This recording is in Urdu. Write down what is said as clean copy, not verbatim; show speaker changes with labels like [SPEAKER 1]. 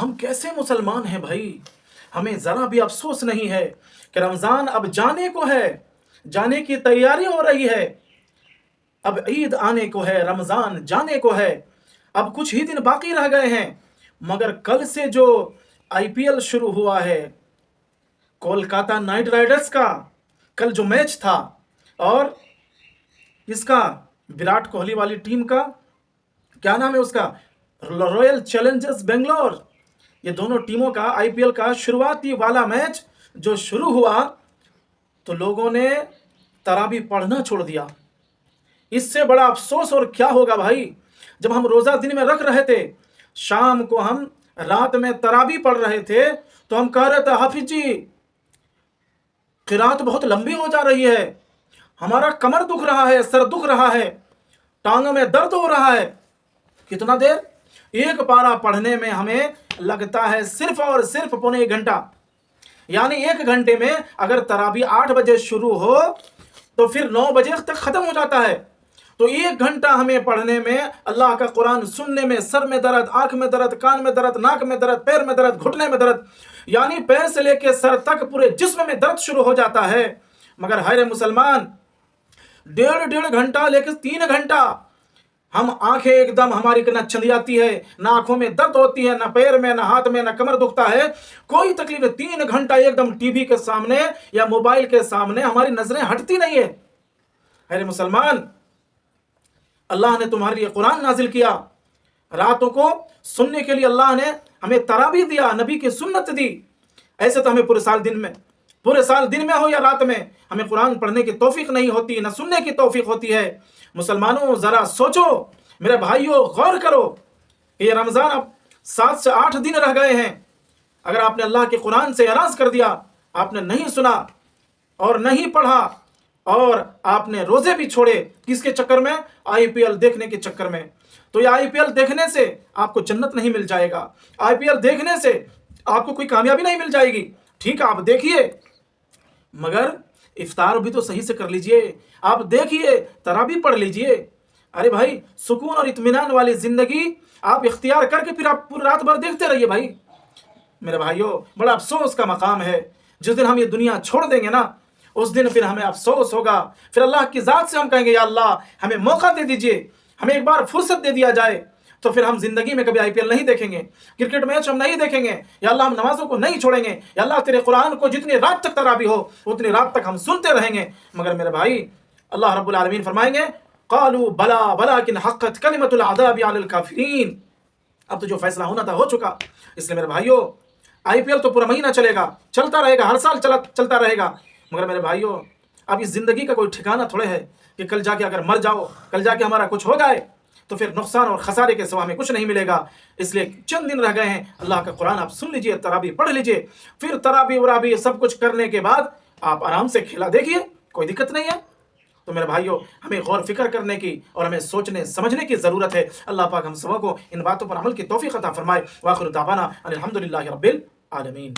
[SPEAKER 1] ہم کیسے مسلمان ہیں بھائی؟ ہمیں ذرا بھی افسوس نہیں ہے کہ رمضان اب جانے کو ہے، جانے کی تیاری ہو رہی ہے، اب عید آنے کو ہے، رمضان جانے کو ہے، اب کچھ ہی دن باقی رہ گئے ہیں، مگر کل سے جو آئی پی ایل شروع ہوا ہے، کولکاتہ نائٹ رائڈرز کا کل جو میچ تھا، اور اس کا وراٹ کوہلی والی ٹیم کا کیا نام ہے اس کا، رائل چیلنجرز بنگلور، یہ دونوں ٹیموں کا آئی پی ایل کا شروعاتی والا میچ جو شروع ہوا تو لوگوں نے تراویح پڑھنا چھوڑ دیا۔ اس سے بڑا افسوس اور کیا ہوگا بھائی؟ جب ہم روزہ دن میں رکھ رہے تھے، شام کو ہم رات میں تراویح پڑھ رہے تھے تو ہم کہہ رہے تھے حافظ جی قرات بہت لمبی ہو جا رہی ہے، ہمارا کمر دکھ رہا ہے، سر دکھ رہا ہے، ٹانگوں میں درد ہو رہا ہے۔ کتنا دیر؟ ایک پارہ پڑھنے میں ہمیں لگتا ہے صرف اور صرف پونے 1 گھنٹہ، یعنی 1 گھنٹے میں اگر تراویح 8 بجے شروع ہو تو پھر 9 بجے تک ختم ہو جاتا ہے، تو 1 گھنٹہ ہمیں پڑھنے میں، اللہ کا قرآن سننے میں سر میں درد، آنکھ میں درد، کان میں درد، ناک میں درد، پیر میں درد، گھٹنے میں درد، یعنی پیر سے لے کے سر تک پورے جسم میں درد شروع ہو جاتا ہے۔ مگر ہر مسلمان 1.5 گھنٹہ لے کے 3 گھنٹہ ہم آنکھیں ایک دم ہماری نہ چندیاتی ہے، نہ آنکھوں میں درد ہوتی ہے، نہ پیر میں، نہ ہاتھ میں، نہ کمر دکھتا ہے، کوئی تکلیف نہیں، 3 گھنٹہ ایک دم ٹی وی کے سامنے یا موبائل کے سامنے ہماری نظریں ہٹتی نہیں ہے۔ اے مسلمان، اللہ نے تمہارے لیے قرآن نازل کیا، راتوں کو سننے کے لیے اللہ نے ہمیں تراویح دیا، نبی کی سنت دی، ایسے تو ہمیں پورے سال دن میں ہو یا رات میں ہمیں قرآن پڑھنے کی توفیق نہیں ہوتی، نہ سننے کی توفیق ہوتی ہے۔ مسلمانوں ذرا سوچو، میرے بھائیوں غور کرو کہ یہ رمضان اب 7 سے 8 دن رہ گئے ہیں، اگر آپ نے اللہ کے قرآن سے اعراض کر دیا، آپ نے نہیں سنا اور نہیں پڑھا، اور آپ نے روزے بھی چھوڑے، کس کے چکر میں؟ آئی پی ایل دیکھنے کے چکر میں، تو یہ آئی پی ایل دیکھنے سے آپ کو جنت نہیں مل جائے گا، آئی پی ایل دیکھنے سے آپ کو کوئی کامیابی نہیں مل جائے گی۔ ٹھیک ہے آپ دیکھیے، مگر افطار بھی تو صحیح سے کر لیجئے، آپ دیکھیے تراویح پڑھ لیجئے۔ ارے بھائی سکون اور اطمینان والی زندگی آپ اختیار کر کے پھر آپ پوری رات بھر دیکھتے رہیے بھائی۔ میرے بھائیوں بڑا افسوس کا مقام ہے، جس دن ہم یہ دنیا چھوڑ دیں گے نا، اس دن پھر ہمیں افسوس ہوگا، پھر اللہ کی ذات سے ہم کہیں گے یا اللہ ہمیں موقع دے دیجئے، ہمیں ایک بار فرصت دے دیا جائے، تو پھر ہم زندگی میں کبھی آئی پی ایل نہیں دیکھیں گے، کرکٹ میچ ہم نہیں دیکھیں گے، یا اللہ ہم نمازوں کو نہیں چھوڑیں گے، یا اللہ تیرے قرآن کو جتنی رات تک تراویح ہو اتنی رات تک ہم سنتے رہیں گے۔ مگر میرے بھائی اللہ رب العالمین فرمائیں گے قالوا بلا ولکن حقت کلمۃ العذاب علی الکافرین، اب تو جو فیصلہ ہونا تھا ہو چکا۔ اس لیے میرے بھائیوں آئی پی ایل تو پورا مہینہ چلے گا، چلتا رہے گا، ہر سال چلتا رہے گا، مگر میرے بھائیوں اب اس زندگی کا کوئی ٹھکانہ تھوڑے ہے کہ کل جا کے اگر مر جاؤ، کل جا کے ہمارا کچھ ہو جائے تو پھر نقصان اور خسارے کے سوا ہمیں کچھ نہیں ملے گا۔ اس لیے چند دن رہ گئے ہیں، اللہ کا قرآن آپ سن لیجئے، تراویح پڑھ لیجئے، پھر تراویح ورابیح سب کچھ کرنے کے بعد آپ آرام سے کھیلا دیکھیے، کوئی دقت نہیں ہے۔ تو میرے بھائیوں ہمیں غور فکر کرنے کی اور ہمیں سوچنے سمجھنے کی ضرورت ہے۔ اللہ پاک ہم سب کو ان باتوں پر عمل کی توفیق عطا فرمائے۔ وآخر دعوانا ان الحمدللہ رب العالمین۔